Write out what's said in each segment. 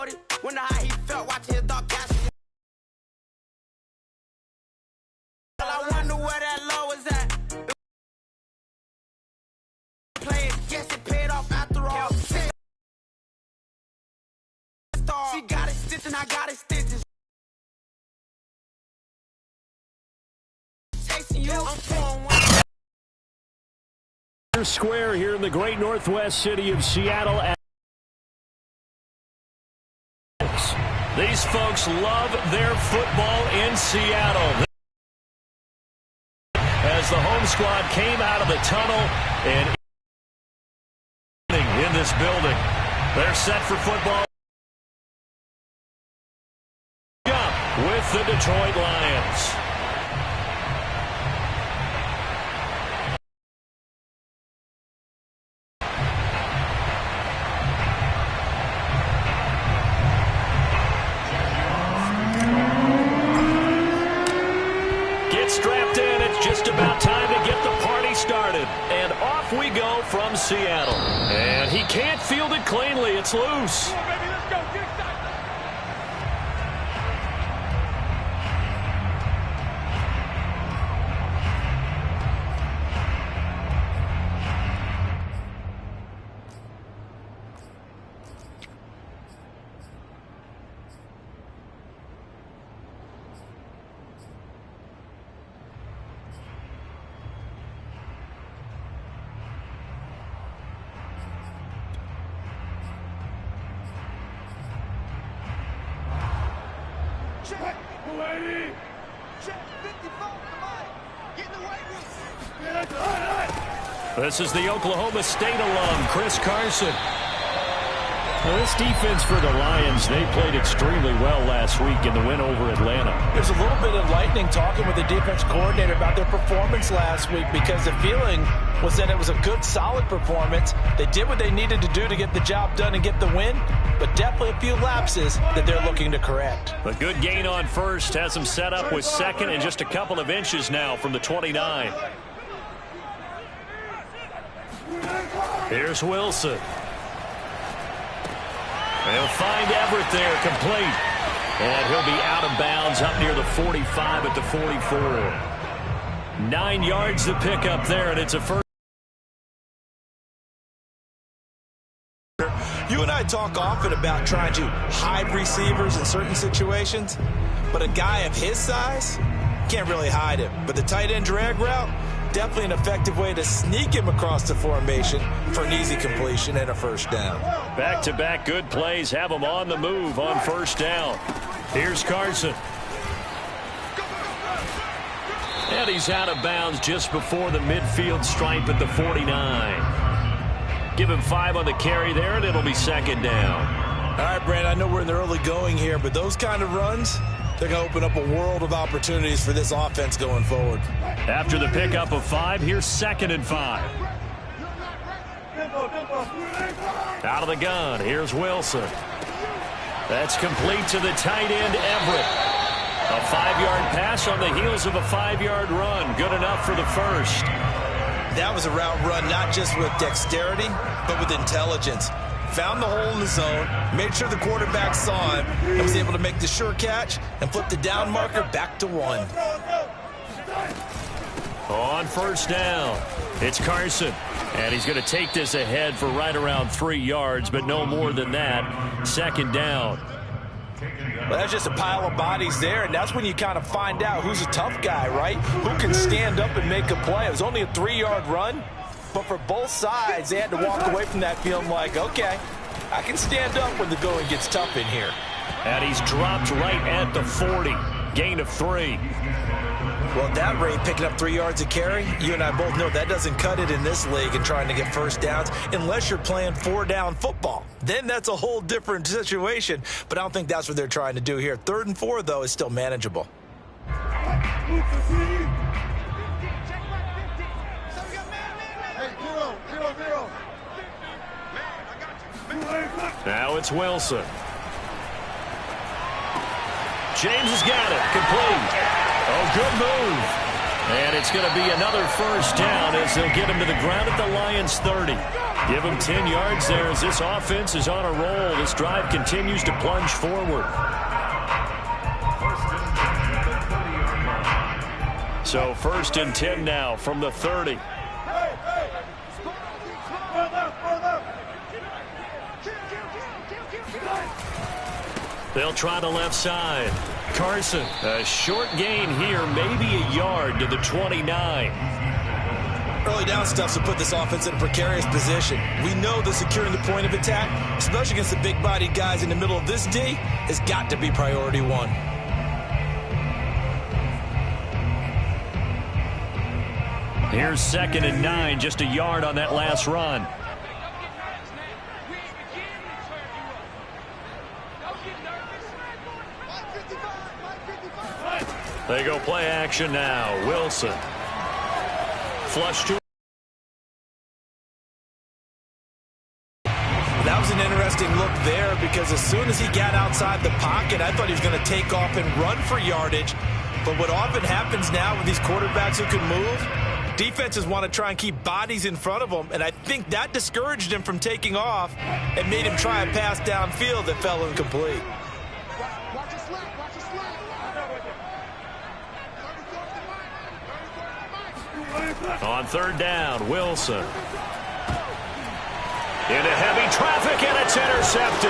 40. Wonder how he felt watching his dog cash. I wonder where that low is at. Play it, yes, it paid off after all. She got it stitched and I got it stitches. Chasing you, I'm pouring one. Square here in the great northwest city of Seattle. These folks love their football in Seattle. As the home squad came out of the tunnel and in this building, they're set for football with the Detroit Lions. Strapped in, it's just about time to get the party started. And off we go from Seattle. And he can't field it cleanly. It's loose. Come on, baby, let's go. Get excited. Check, lady. Check 55, come on. Get in the weight room. This is the Oklahoma State alum, Chris Carson. Well, this defense for the Lions, they played extremely well last week in the win over Atlanta. There's a little bit of lightning talking with the defense coordinator about their performance last week because the feeling was that it was a good, solid performance. They did what they needed to do to get the job done and get the win, but definitely a few lapses that they're looking to correct. A good gain on first has them set up with second and just a couple of inches now from the 29. Here's Wilson. They'll find Everett there, complete. And he'll be out of bounds up near the 45 at the 44. 9 yards to pick up there, and it's a first. You and I talk often about trying to hide receivers in certain situations, but a guy of his size can't really hide him. But the tight end drag route, definitely an effective way to sneak him across the formation for an easy completion and a first down. Back-to-back good plays have him on the move on first down. Here's Carson. And he's out of bounds just before the midfield stripe at the 49. Give him 5 on the carry there, and it'll be second down. All right, Brand, I know we're in the early going here, but those kind of runs, they're going to open up a world of opportunities for this offense going forward. After the pickup of 5, here's 2nd and 5. Out of the gun, here's Wilson. That's complete to the tight end, Everett. A 5-yard pass on the heels of a 5-yard run. Good enough for the first. That was a route run not just with dexterity, but with intelligence. Found the hole in the zone, made sure the quarterback saw him, and was able to make the sure catch and flip the down marker back to 1. On first down, it's Carson. And he's going to take this ahead for right around 3 yards, but no more than that. Second down. Well, that's just a pile of bodies there, and that's when you kind of find out who's a tough guy, right? Who can stand up and make a play. It was only a 3-yard run, but for both sides, they had to walk away from that feeling like, okay, I can stand up when the going gets tough in here. And he's dropped right at the 40. Gain of 3. Well, at that rate, picking up 3 yards a carry, you and I both know that doesn't cut it in this league and trying to get first downs unless you're playing 4-down football. Then that's a whole different situation, but I don't think that's what they're trying to do here. 3rd and 4, though, is still manageable. Now it's Wilson. James has got it. Complete. Oh, good move. And it's going to be another first down as they'll get him to the ground at the Lions' 30. Give him 10 yards there as this offense is on a roll. This drive continues to plunge forward. So 1st and 10 now from the 30. They'll try the left side. Carson, a short gain here, maybe a yard to the 29. Early down stuff to put this offense in a precarious position. We know that securing the point of attack, especially against the big-bodied guys in the middle of this D, has got to be priority one. Here's 2nd and 9, just a yard on that last run. They go play action now. Wilson. Flush to. That was an interesting look there because as soon as he got outside the pocket, I thought he was going to take off and run for yardage. But what often happens now with these quarterbacks who can move, defenses want to try and keep bodies in front of them, and I think that discouraged him from taking off and made him try a pass downfield that fell incomplete. On 3rd down, Wilson. Into heavy traffic, and it's intercepted.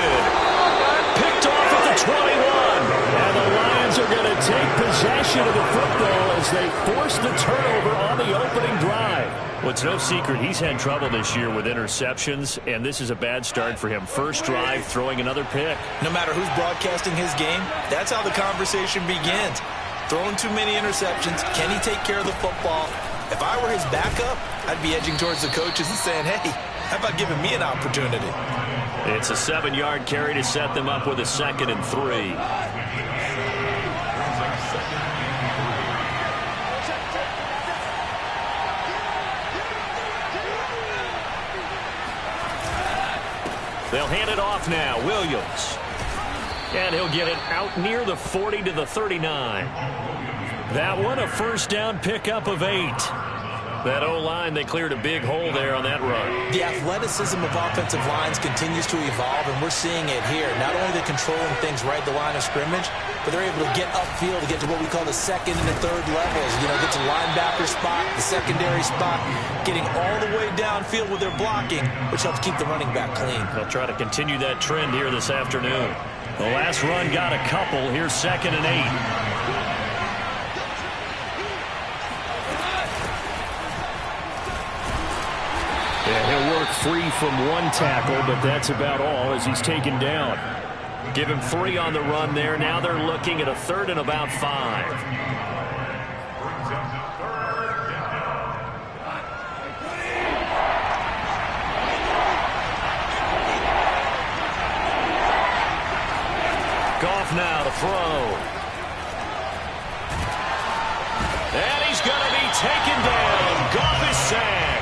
Picked off at the 21. And the Lions are going to take possession of the football as they force the turnover on the opening drive. Well, it's no secret he's had trouble this year with interceptions, and this is a bad start for him. First drive, throwing another pick. No matter who's broadcasting his game, that's how the conversation begins. Throwing too many interceptions. Can he take care of the football? If I were his backup, I'd be edging towards the coaches and saying, hey, how about giving me an opportunity? It's a 7-yard carry to set them up with a 2nd and 3. They'll hand it off now. Williams. And he'll get it out near the 40 to the 39. That one a 1st down pickup of 8. That O-line, they cleared a big hole there on that run. The athleticism of offensive lines continues to evolve, and we're seeing it here. Not only are they controlling things right at the line of scrimmage, but they're able to get upfield to get to what we call the 2nd and the 3rd levels. You know, get to linebacker spot, the secondary spot, getting all the way downfield with their blocking, which helps keep the running back clean. They'll try to continue that trend here this afternoon. The last run got a couple. Here's 2nd and 8. Yeah, he'll work free from one tackle, but that's about all as he's taken down. Give him 3 on the run there. Now they're looking at a 3rd and about 5. Goff now to throw. And he's going to be taken down. Goff is sacked.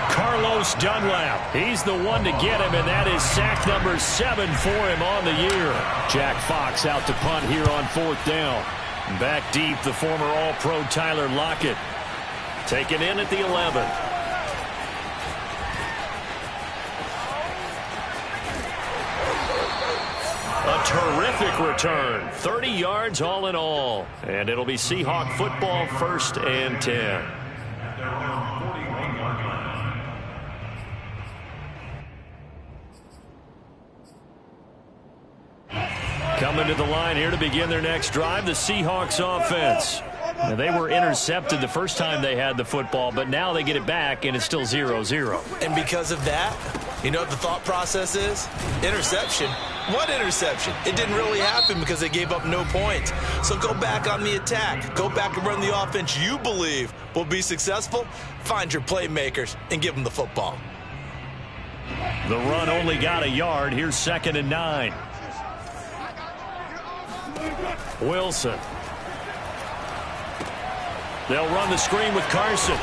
Carlos Dunlap, he's the one to get him, and that is sack number 7 for him on the year. Jack Fox out to punt here on 4th down. Back deep, the former All-Pro Tyler Lockett. Taken in at the 11. A terrific return. 30 yards all in all. And it'll be Seahawk football, 1st and 10. Coming to the line here to begin their next drive, the Seahawks offense. Now, they were intercepted the first time they had the football, but now they get it back, and it's still 0-0. And because of that, you know what the thought process is? Interception. What interception? It didn't really happen because they gave up no points. So go back on the attack. Go back and run the offense you believe will be successful. Find your playmakers and give them the football. The run only got a yard. Here's 2nd and 9. Wilson. They'll run the screen with Carson.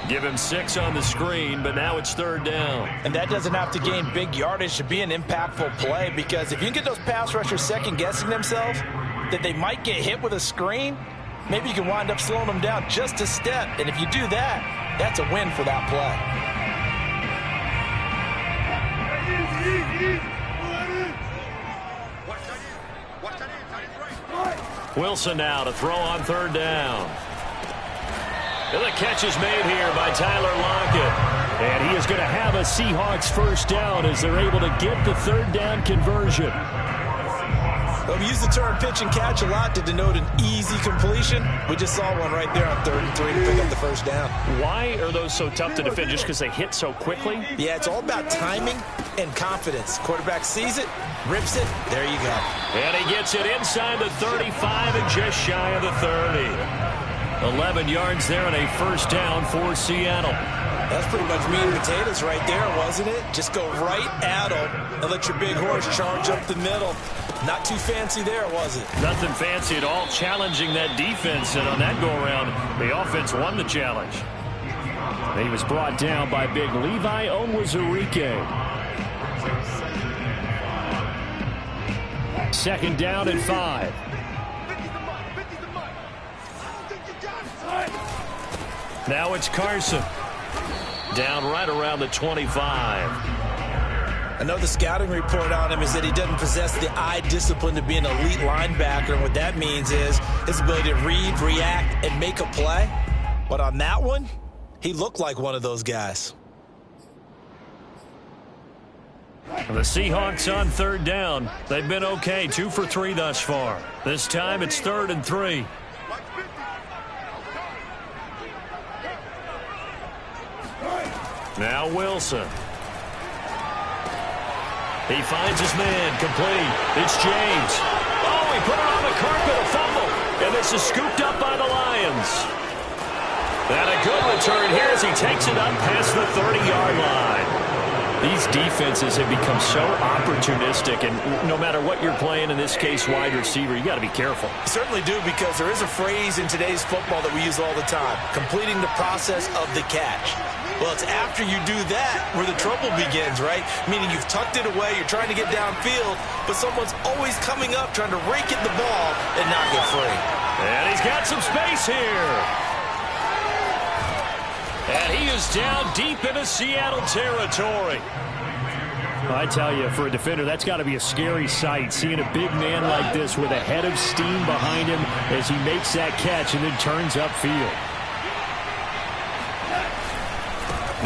Give him 6 on the screen, but now it's 3rd down. And that doesn't have to gain big yardage to be an impactful play, because if you can get those pass rushers second-guessing themselves that they might get hit with a screen, maybe you can wind up slowing them down just a step. And if you do that, that's a win for that play. Wilson now to throw on third down. And the catch is made here by Tyler Lockett. And he is going to have a Seahawks first down as they're able to get the third down conversion. Well, we use the term pitch and catch a lot to denote an easy completion. We just saw one right there on 3rd and 3 to pick up the first down. Why are those so tough to defend? Just because they hit so quickly? Yeah, it's all about timing and confidence. Quarterback sees it, rips it, there you go. And he gets it inside the 35 and just shy of the 30. 11 yards there and a first down for Seattle. That's pretty much meat and potatoes right there, wasn't it? Just go right at them and let your big horse charge up the middle. Not too fancy there, was it? Nothing fancy at all, challenging that defense, and on that go-around, the offense won the challenge. He was brought down by big Levi Onwuzurike. 2nd down and 5. Now it's Carson. Down right around the 25. I know the scouting report on him is that he doesn't possess the eye discipline to be an elite linebacker. And what that means is his ability to read, react, and make a play. But on that one, he looked like one of those guys. The Seahawks on 3rd down. They've been okay, 2 for 3 thus far. This time it's 3rd and 3. Now Wilson. He finds his man, complete. It's James. Oh, he put it on the carpet, a fumble. And this is scooped up by the Lions. And a good return here as he takes it up past the 30-yard line. These defenses have become so opportunistic, and no matter what you're playing, in this case wide receiver, you got to be careful. You certainly do, because there is a phrase in today's football that we use all the time, completing the process of the catch. Well, it's after you do that where the trouble begins, right? Meaning you've tucked it away, you're trying to get downfield, but someone's always coming up trying to rake at the ball and not get free. And he's got some space here. And he is down deep into Seattle territory. I tell you, for a defender, that's got to be a scary sight, seeing a big man like this with a head of steam behind him as he makes that catch and then turns upfield.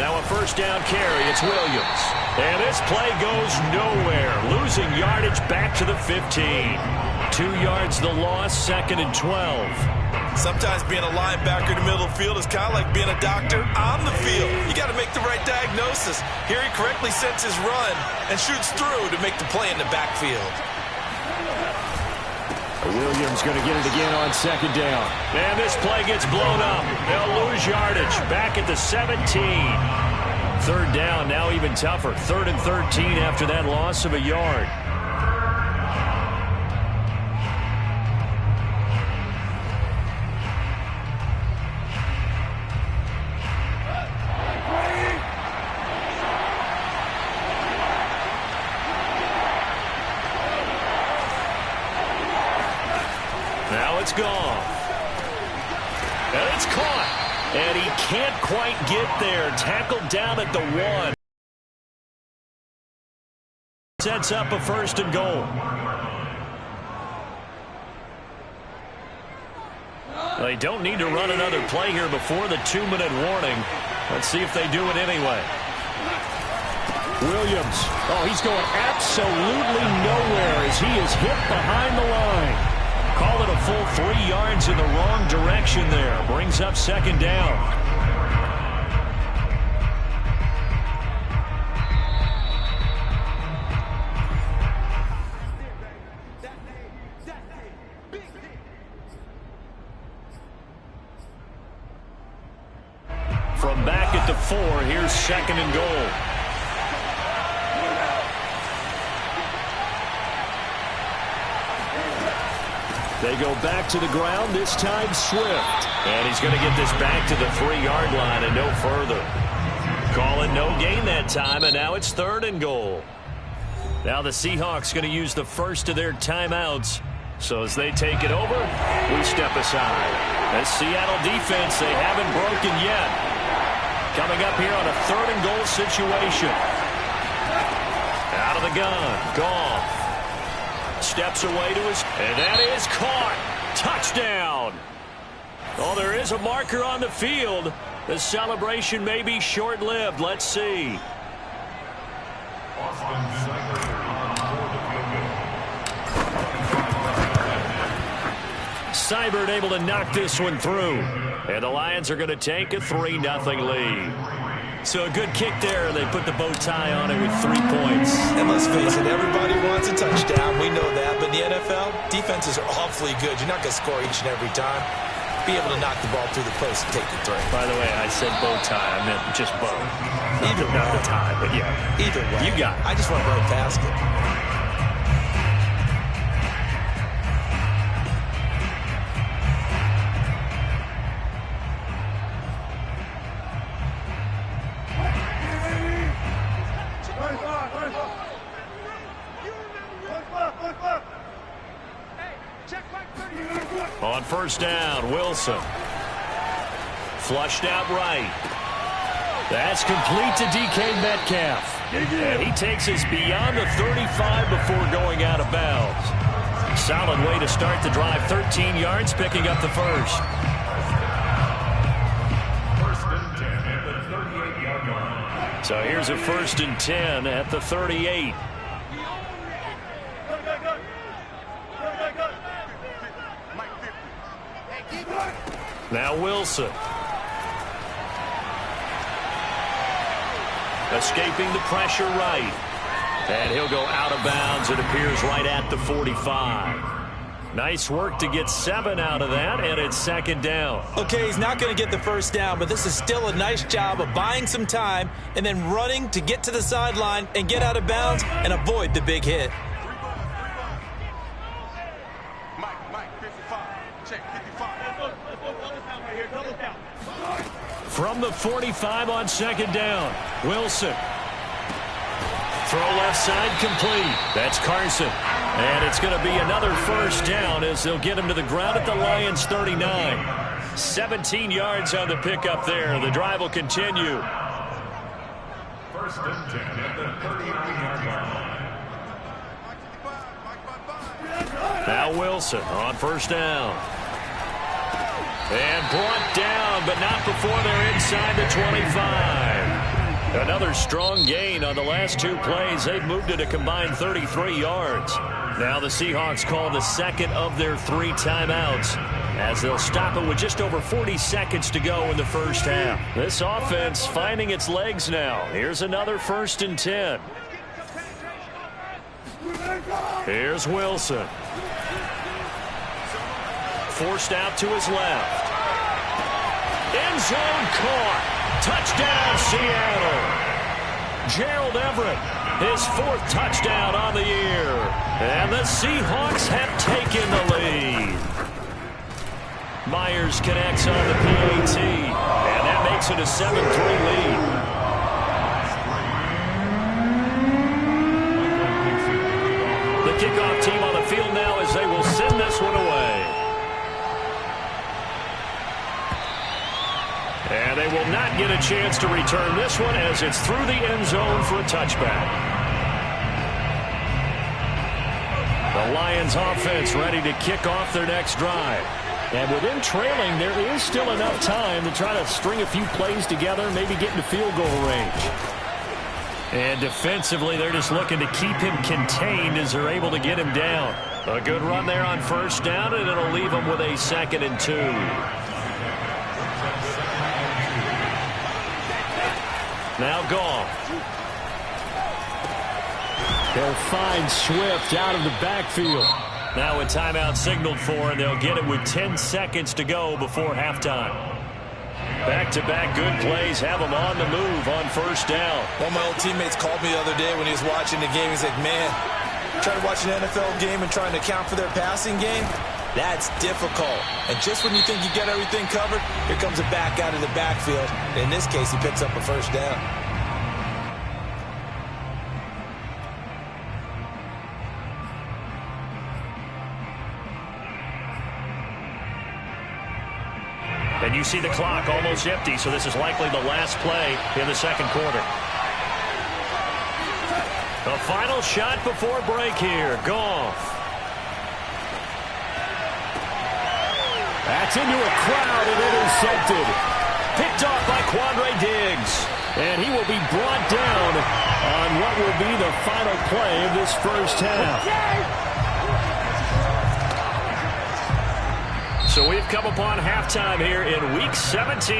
Now a first down carry. It's Williams. And this play goes nowhere. Losing yardage back to the 15. 2 yards the loss, 2nd and 12. Sometimes being a linebacker in the middle of the field is kind of like being a doctor on the field. You got to make the right diagnosis. Here he correctly sets his run and shoots through to make the play in the backfield. Williams going to get it again on 2nd down. And this play gets blown up. They'll lose yardage back at the 17. 3rd down, now even tougher. 3rd and 13 after that loss of a yard. Now it's gone. And it's caught. And he can't quite get there. Tackled down at the 1. Sets up a 1st and goal. They don't need to run another play here before the 2-minute warning. Let's see if they do it anyway. Williams. Oh, he's going absolutely nowhere as he is hit behind the line. Call it a full 3 yards in the wrong direction there. Brings up 2nd down. From back at the 4, here's 2nd and goal. They go back to the ground, this time Swift. And he's going to get this back to the 3-yard line and no further. Call it no gain that time, and now it's 3rd and goal. Now the Seahawks going to use the first of their timeouts. So as they take it over, we step aside. This Seattle defense, they haven't broken yet. Coming up here on a 3rd and goal situation. Out of the gun. Goff steps away to his, and that is caught. Touchdown. Oh, there is a marker on the field. The celebration may be short-lived. Let's see. Seibert able to knock this one through. And the Lions are going to take a 3-0 lead. So a good kick there. They put the bow tie on it with 3 points. And let's face it, everybody wants a touchdown. We know that. But in the NFL, defenses are awfully good. You're not going to score each and every time. Be able to knock the ball through the post and take the three. By the way, I said bow tie. I meant just bow. Either not way. the tie, but yeah. Either way. You got it. I just went right past it. On first down, Wilson. Flushed out right. That's complete to DK Metcalf. And he takes us beyond the 35 before going out of bounds. Solid way to start the drive. 13 yards, picking up the first. So here's a 1st and 10 at the 38. Now Wilson. Escaping the pressure right. And he'll go out of bounds. It appears right at the 45. Nice work to get 7 out of that, and it's 2nd down. Okay, he's not going to get the first down, but this is still a nice job of buying some time and then running to get to the sideline and get out of bounds and avoid the big hit. From the 45 on 2nd down, Wilson. Throw left side complete. That's Carson. And it's going to be another 1st down as they'll get him to the ground at the Lions 39. 17 yards on the pickup there. The drive will continue. 1st and 10 at the 39-yard line. Now Wilson on 1st down. And brought down, but not before they're inside the 25. Another strong gain on the last 2 plays. They've moved it a combined 33 yards. Now the Seahawks call the 2nd of their 3 timeouts as they'll stop it with just over 40 seconds to go in the first half. This offense finding its legs now. Here's another 1st and 10. Here's Wilson. Forced out to his left. End zone caught. Touchdown, Seattle. Gerald Everett, his 4th touchdown on the year. And the Seahawks have taken the lead. Myers connects on the PAT. And that makes it a 7-3 lead. The kickoff team on the field now as they will send this one away. And they will not get a chance to return this one as it's through the end zone for a touchback. The Lions offense ready to kick off their next drive. And with them trailing, there is still enough time to try to string a few plays together, maybe get into field goal range. And defensively, they're just looking to keep him contained as they're able to get him down. A good run there on 1st down, and it'll leave them with a 2nd and 2. Now Goff. They'll find Swift out of the backfield. Now a timeout signaled for, and they'll get it with 10 seconds to go before halftime. Back-to-back good plays have them on the move on 1st down. One of my old teammates called me the other day when he was watching the game. He's like, man, trying to watch an NFL game and trying to account for their passing game, that's difficult. And just when you think you get everything covered, here comes a back out of the backfield. In this case, he picks up a 1st down. And you see the clock almost empty, so this is likely the last play in the 2nd quarter. The final shot before break here. Goff. That's into a crowd and intercepted. Picked off by Quandre Diggs. And he will be brought down on what will be the final play of this first half. So we've come upon halftime here in Week 17.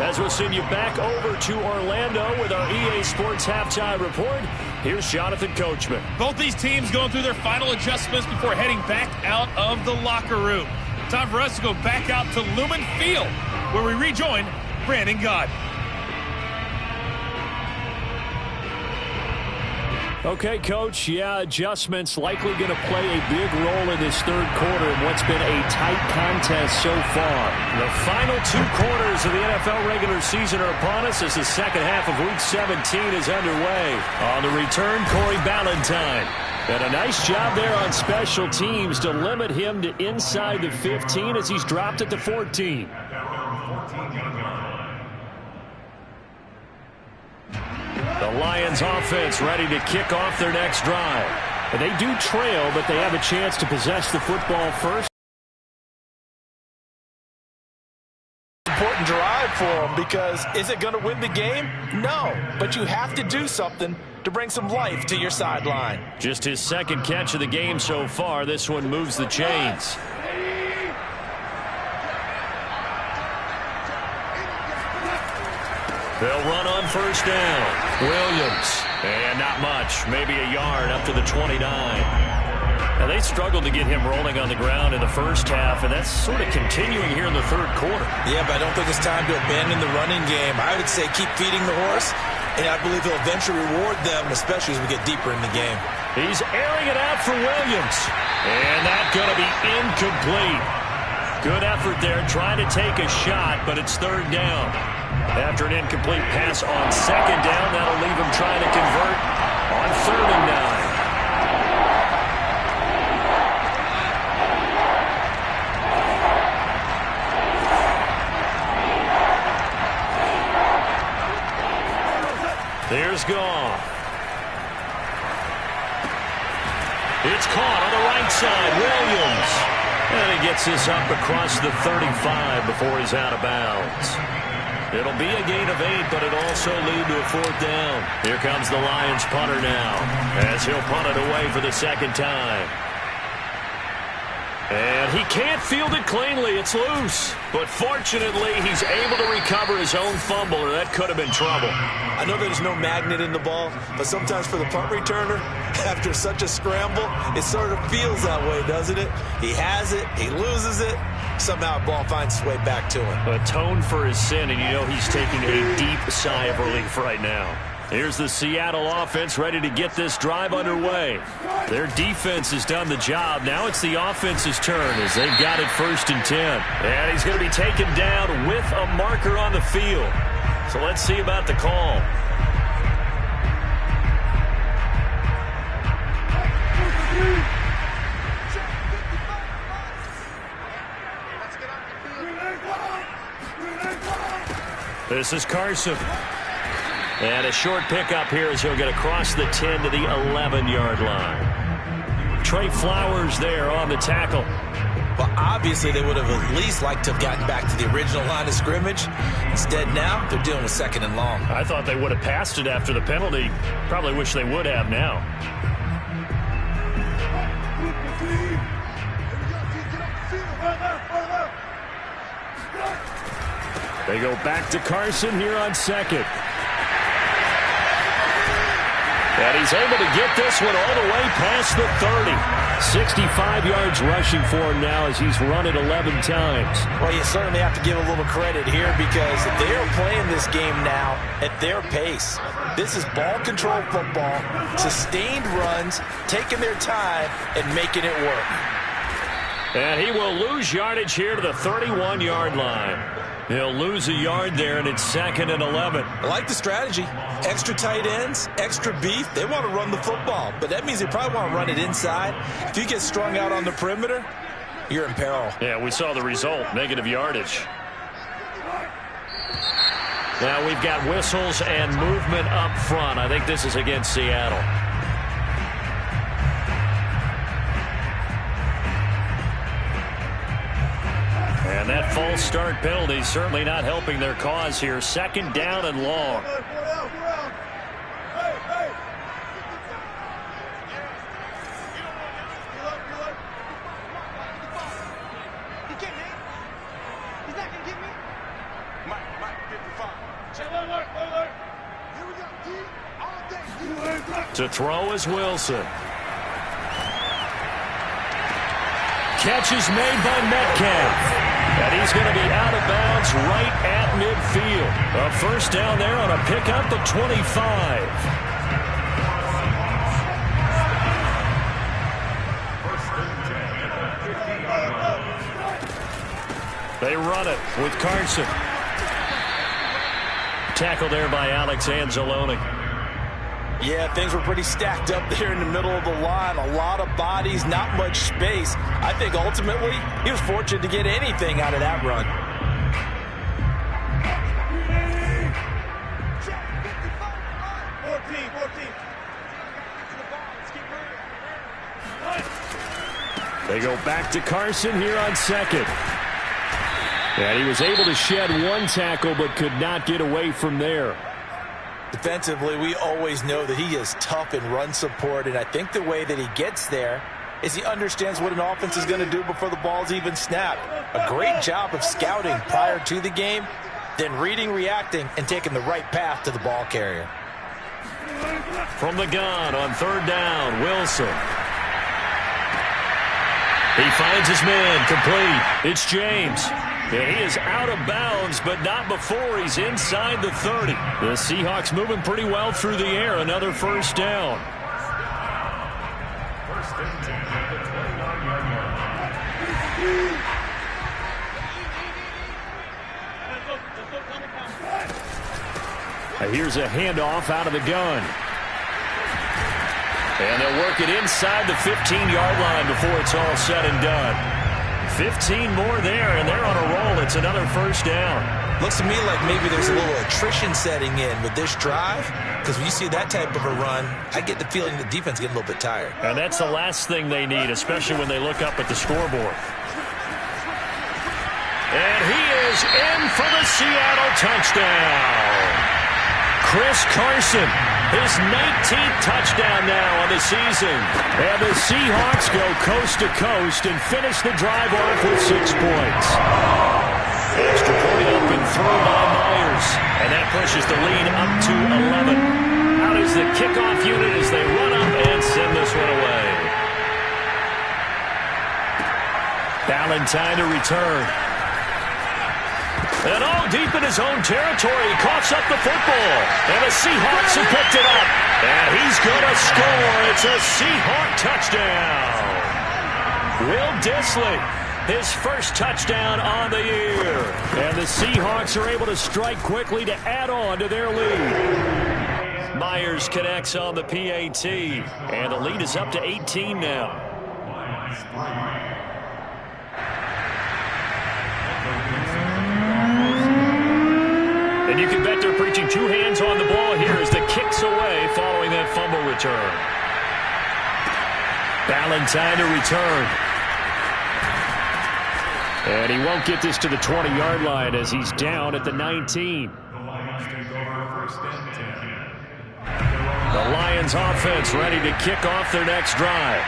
As we'll send you back over to Orlando with our EA Sports Halftime Report, here's Jonathan Coachman. Both these teams going through their final adjustments before heading back out of the locker room. Time for us to go back out to Lumen Field, where we rejoin Brandon Gott. Okay, Coach, adjustments likely going to play a big role in this third quarter in what's been a tight contest so far. The final two quarters of the NFL regular season are upon us as the second half of Week 17 is underway. On the return, Corey Ballantyne. And a nice job there on special teams to limit him to inside the 15 as he's dropped it to 14. The Lions offense ready to kick off their next drive. And they do trail, but they have a chance to possess the football first. Important drive for them because is it going to win the game? No, but you have to do something to bring some life to your sideline. Just his second catch of the game so far. This one moves the chains. They'll run on first down. Williams. And not much. Maybe a yard up to the 29. Now, they struggled to get him rolling on the ground in the first half, and that's sort of continuing here in the third quarter. Yeah, but I don't think it's time to abandon the running game. I would say keep feeding the horse, and I believe he'll eventually reward them, especially as we get deeper in the game. He's airing it out for Williams. And that's going to be incomplete. Good effort there trying to take a shot, but it's third down. After an incomplete pass on second down, that'll leave him trying to convert on 3rd and 9. There's Goff. It's caught on the right side. Williams. And he gets this up across the 35 before he's out of bounds. It'll be a gain of 8, but it'll also lead to a 4th down. Here comes the Lions punter now, as he'll punt it away for the second time. And he can't field it cleanly. It's loose. But fortunately, he's able to recover his own fumble, or that could have been trouble. I know there's no magnet in the ball, but sometimes for the punt returner, after such a scramble, it sort of feels that way, doesn't it? He has it, he loses it, somehow the ball finds its way back to him. Atoned for his sin, and you know he's taking a deep sigh of relief right now. Here's the Seattle offense ready to get this drive underway. Their defense has done the job. Now it's the offense's turn as they've got it 1st and 10. And he's going to be taken down with a marker on the field. So let's see about the call. This is Carson. And a short pickup here as he'll get across the 10 to the 11-yard line. Trey Flowers there on the tackle. Well, obviously they would have at least liked to have gotten back to the original line of scrimmage. Instead now, they're dealing with 2nd and long. I thought they would have passed it after the penalty. Probably wish they would have now. They go back to Carson here on 2nd. And he's able to get this one all the way past the 30. 65 yards rushing for him now as he's run it 11 times. Well, you certainly have to give a little credit here because they are playing this game now at their pace. This is ball control football, sustained runs, taking their time and making it work. And he will lose yardage here to the 31-yard line. He'll lose a yard there, and it's 2nd and 11. I like the strategy. Extra tight ends, extra beef. They want to run the football, but that means they probably want to run it inside. If you get strung out on the perimeter, you're in peril. Yeah, we saw the result, negative yardage. Now we've got whistles and movement up front. I think this is against Seattle. false start penalty certainly not helping their cause here. Second down and long. To throw is Wilson. Catch is made by Metcalf. And he's going to be out of bounds right at midfield. A first down there on a pickup of 25. They run it with Carson. Tackle there by Alex Anzalone. Yeah, things were pretty stacked up there in the middle of the line. A lot of bodies, not much space. I think ultimately he was fortunate to get anything out of that run. They go back to Carson here on second. And he was able to shed one tackle but could not get away from there. Defensively, we always know that he is tough in run support, and I think the way that he gets there is he understands what an offense is going to do before the ball's even snapped. A great job of scouting prior to the game, then reading, reacting, and taking the right path to the ball carrier. From the gun on third down, Wilson. He finds his man complete. It's James. And he is out of bounds, but not before he's inside the 30. The Seahawks moving pretty well through the air. Another first down. Here's a handoff out of the gun. And they'll work it inside the 15-yard line before it's all said and done. 15 more there, and they're on a roll. It's another first down. Looks to me like maybe there's a little attrition setting in with this drive, because when you see that type of a run, I get the feeling the defense getting a little bit tired. And that's the last thing they need, especially when they look up at the scoreboard. And he is in for the Seattle touchdown. Chris Carson, his 19th touchdown now on the season. And the Seahawks go coast to coast and finish the drive off with 6 points. Extra point up and through by Myers. And that pushes the lead up to 11. Out is the kickoff unit as they run up and send this one away. Valentine to return. And all deep in his own territory, he coughs up the football. And the Seahawks have picked it up. And he's going to score. It's a Seahawk touchdown. Will Dissly, his first touchdown on the year. And the Seahawks are able to strike quickly to add on to their lead. Myers connects on the PAT. And the lead is up to 18 now. And you can bet they're preaching 2 hands on the ball here as the kick's away following that fumble return. Valentine to return. And he won't get this to the 20-yard line as he's down at the 19. The Lions offense ready to kick off their next drive.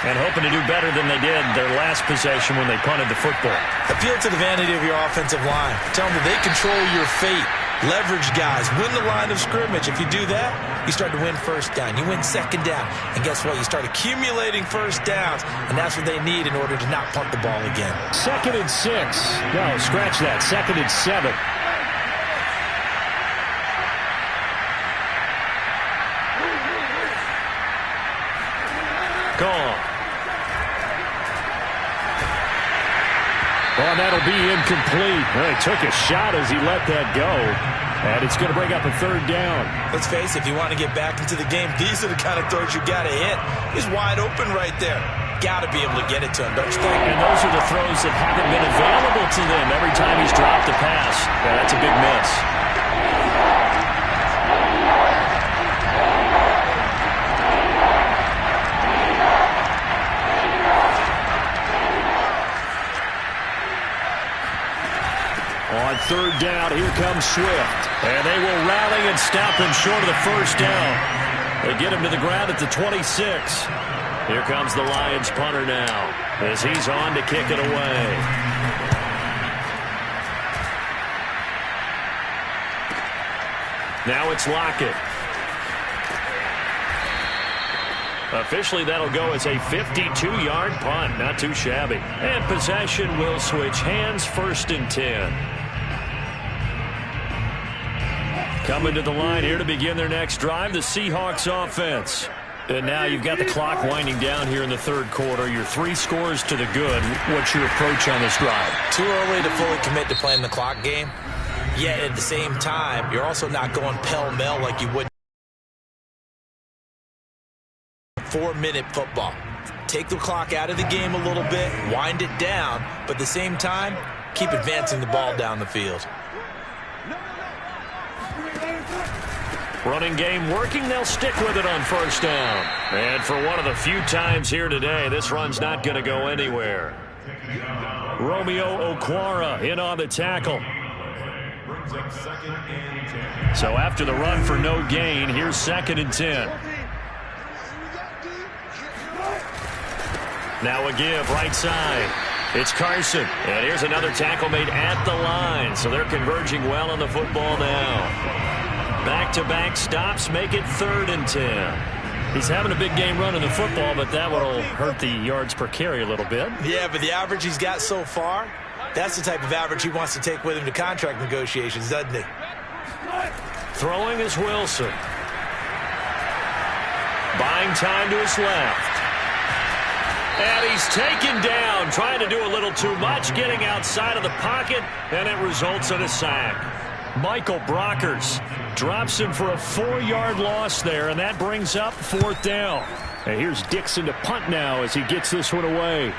And hoping to do better than they did their last possession when they punted the football. Appeal to the vanity of your offensive line. Tell them that they control your fate. Leverage guys. Win the line of scrimmage. If you do that, you start to win first down. You win second down. And guess what? You start accumulating first downs. And that's what they need in order to not punt the ball again. 2nd and 6. No, scratch that. 2nd and 7. Gone. Oh, that'll be incomplete. Well, he took a shot as he let that go. And it's going to bring up a 3rd down. Let's face it, if you want to get back into the game, these are the kind of throws you got to hit. He's wide open right there. Got to be able to get it to him, don't you think? And those are the throws that haven't been available to them every time he's dropped a pass. Yeah, that's a big miss. third down. Here comes Swift. And they will rally and stop him short of the first down. They get him to the ground at the 26. Here comes the Lions punter now as he's on to kick it away. Now it's Lockett. Officially, that'll go as a 52-yard punt. Not too shabby. And possession will switch hands, 1st and 10. Coming to the line here to begin their next drive, the Seahawks offense. And now you've got the clock winding down here in the third quarter. You're 3 scores to the good. What's your approach on this drive? Too early to fully commit to playing the clock game. Yet at the same time, you're also not going pell-mell like you would 4-minute football. Take the clock out of the game a little bit, wind it down, but at the same time, keep advancing the ball down the field. Running game working. They'll stick with it on first down. And for one of the few times here today, this run's not going to go anywhere. Romeo Okwara in on the tackle. So after the run for no gain, here's 2nd and 10. Now a give right side. It's Carson. And here's another tackle made at the line. So they're converging well on the football now. Back-to-back stops make it 3rd and 10. He's having a big game running the football, but that will hurt the yards per carry a little bit. Yeah, but the average he's got so far, that's the type of average he wants to take with him to contract negotiations, doesn't he? Throwing is Wilson. Buying time to his left. And he's taken down, trying to do a little too much, getting outside of the pocket, and it results in a sack. Michael Brockers drops him for a 4-yard loss there, and that brings up 4th down. And here's Dixon to punt now as he gets this one away.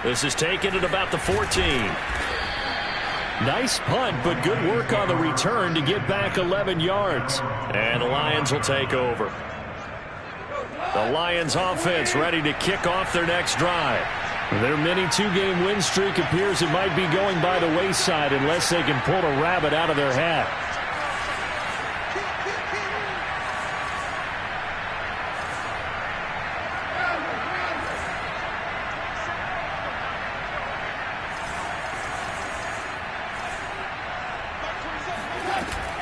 This is taken at about the 14. Nice punt, but good work on the return to get back 11 yards. And the Lions will take over. The Lions offense ready to kick off their next drive. Their mini 2-game win streak appears it might be going by the wayside unless they can pull a rabbit out of their hat.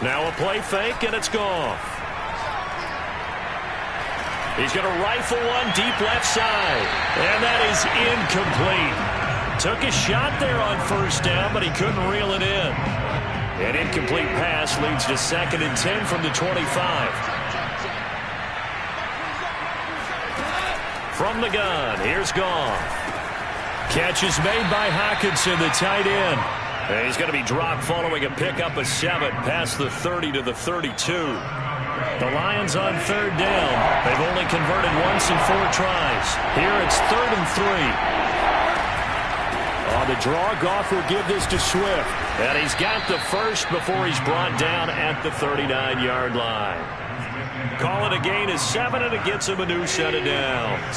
Now a play fake, and it's gone. He's going to rifle one deep left side. And that is incomplete. Took a shot there on first down, but he couldn't reel it in. An incomplete pass leads to 2nd and 10 from the 25. From the gun, here's Goff. Catch is made by Hockenson, the tight end. And he's going to be dropped following a pickup of 7 past the 30 to the 32. The Lions on 3rd down. They've only converted once in 4 tries. Here it's 3rd and 3. On the draw, Goff will give this to Swift. And he's got the first before he's brought down at the 39-yard line. Call it a gain of 7, and it gets him a new set of downs.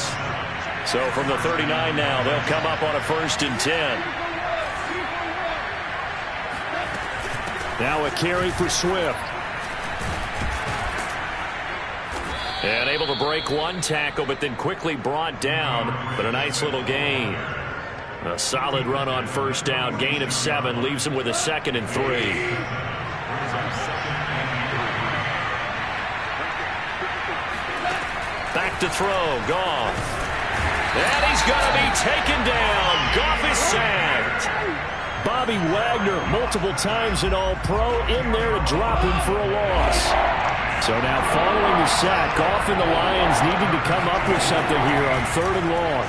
So from the 39 now, they'll come up on a 1st and 10. Now a carry for Swift. And able to break one tackle, but then quickly brought down. But a nice little gain. A solid run on first down. Gain of 7 leaves him with a 2nd and 3. Back to throw. Goff. And he's going to be taken down. Goff is sacked. Bobby Wagner, multiple times an All-Pro, in there to drop him for a loss. So now following the sack, Goff and the Lions needing to come up with something here on 3rd and long.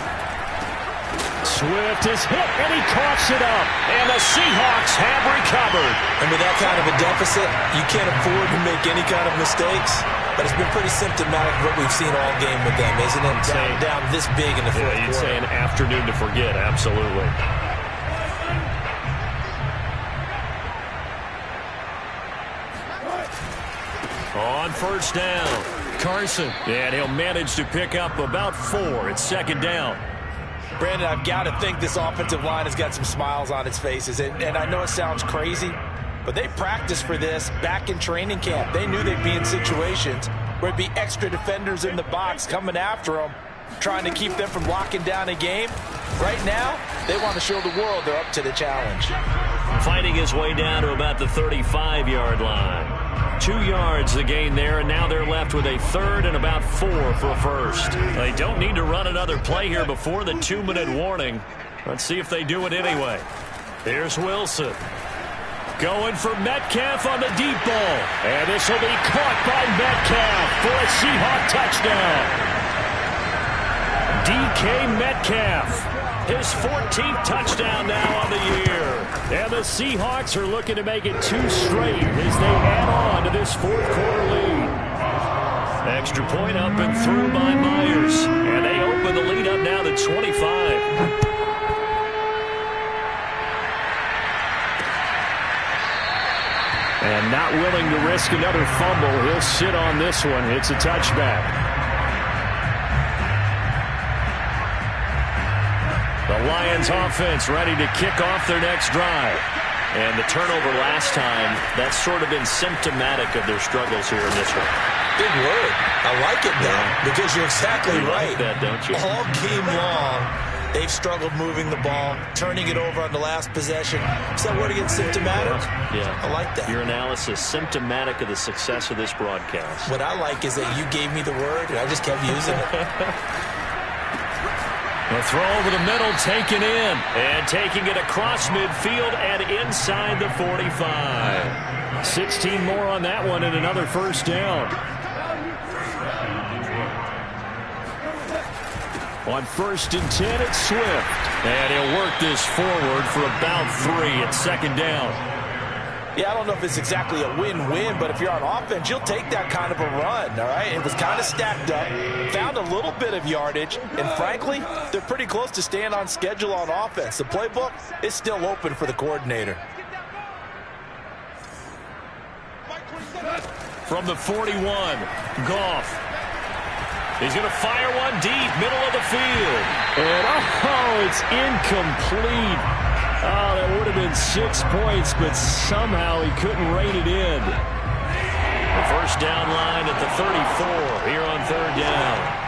Swift is hit, and he coughs it up. And the Seahawks have recovered. And with that kind of a deficit, you can't afford to make any kind of mistakes. But it's been pretty symptomatic of what we've seen all game with them, isn't it? Down this big in the fourth quarter. You'd say an afternoon to forget, absolutely. On first down, Carson. And he'll manage to pick up about 4. It's 2nd down. Brandon, I've got to think this offensive line has got some smiles on its faces. And I know it sounds crazy, but they practiced for this back in training camp. They knew they'd be in situations where it'd be extra defenders in the box coming after them, trying to keep them from locking down a game. Right now, they want to show the world they're up to the challenge. Fighting his way down to about the 35-yard line. 2 yards the gain there, and now they're left with a third and about 4 for a first. They don't need to run another play here before the 2-minute warning. Let's see if they do it anyway. Here's Wilson. Going for Metcalf on the deep ball. And this will be caught by Metcalf for a Seahawk touchdown. DK Metcalf. His 14th touchdown now on the year. And the Seahawks are looking to make it 2 straight as they add on to this fourth-quarter lead. Extra point up and through by Myers. And they open the lead up now to 25. And not willing to risk another fumble. He'll sit on this one. It's a touchback. The Lions offense ready to kick off their next drive. And the turnover last time, that's sort of been symptomatic of their struggles here in this one. Big word. I like it now because you're exactly right. Like that, don't you? All game long, they've struggled moving the ball, turning it over on the last possession. Is that word again, symptomatic? Yeah. I like that. Your analysis, symptomatic of the success of this broadcast. What I like is that you gave me the word, and I just kept using it. The throw over the middle, taken in. And taking it across midfield and inside the 45. 16 more on that one and another first down. On 1st and 10, it's Swift. And he'll work this forward for about 3 at second down. Yeah, I don't know if it's exactly a win-win, but if you're on offense, you'll take that kind of a run, all right? It was kind of stacked up, found a little bit of yardage, and frankly, they're pretty close to staying on schedule on offense. The playbook is still open for the coordinator. From the 41, Goff. He's going to fire one deep, middle of the field. And, oh, it's incomplete. Oh, that would have been 6 points, but somehow he couldn't rein it in. The first down line at the 34 here on 3rd down.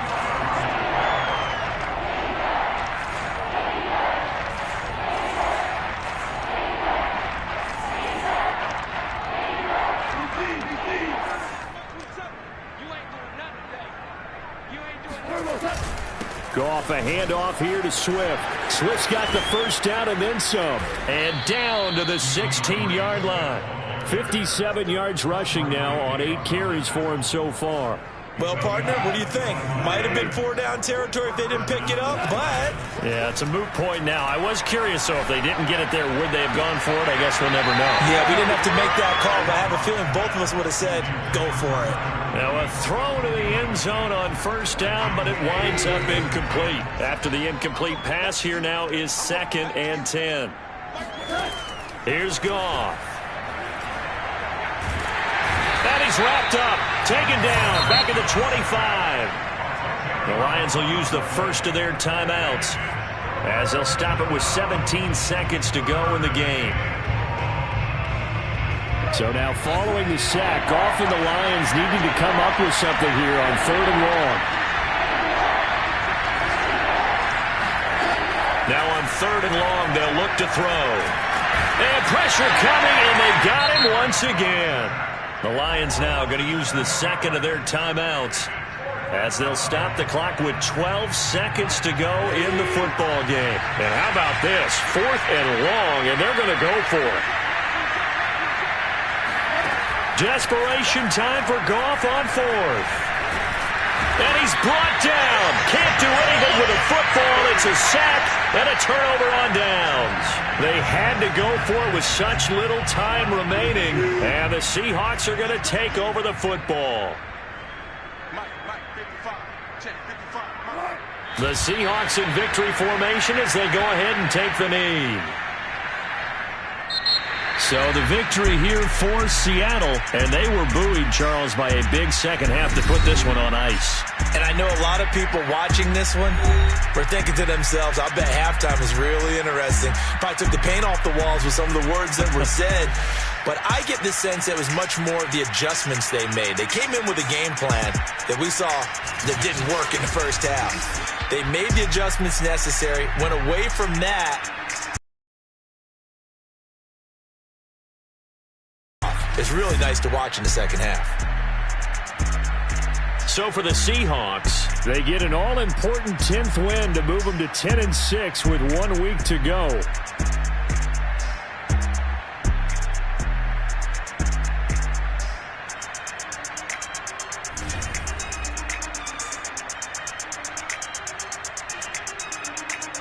Goff, a handoff here to Swift. Swift's got the first down and then some. And down to the 16-yard line. 57 yards rushing now on 8 carries for him so far. Well, partner, what do you think? Might have been 4-down territory if they didn't pick it up, but... Yeah, it's a moot point now. I was curious, though, if they didn't get it there, would they have gone for it? I guess we'll never know. Yeah, we didn't have to make that call, but I have a feeling both of us would have said, go for it. Now a throw to the end zone on 1st down, but it winds up incomplete. After the incomplete pass, here now is 2nd and 10. Here's Goff. And he's wrapped up, taken down, back at the 25. The Lions will use the first of their timeouts as they'll stop it with 17 seconds to go in the game. So now following the sack, Goff and the Lions needing to come up with something here on 3rd and long. Now on 3rd and long, they'll look to throw. And pressure coming, and they got him once again. The Lions now going to use the second of their timeouts as they'll stop the clock with 12 seconds to go in the football game. And how about this? 4th and long, and they're going to go for it. Desperation time for Goff on 4th. And he's brought down. Can't do anything with a football. It's a sack and a turnover on downs. They had to go for it with such little time remaining. And the Seahawks are going to take over the football. The Seahawks in victory formation as they go ahead and take the knee. So the victory here for Seattle, and they were buoyed, Charles, by a big second half to put this one on ice. And I know a lot of people watching this one were thinking to themselves, I bet halftime was really interesting. Probably took the paint off the walls with some of the words that were said. But I get the sense it was much more of the adjustments they made. They came in with a game plan that we saw that didn't work in the first half. They made the adjustments necessary, went away from that. It's really nice to watch in the second half. So for the Seahawks, they get an all-important 10th win to move them to 10-6 with 1 week to go.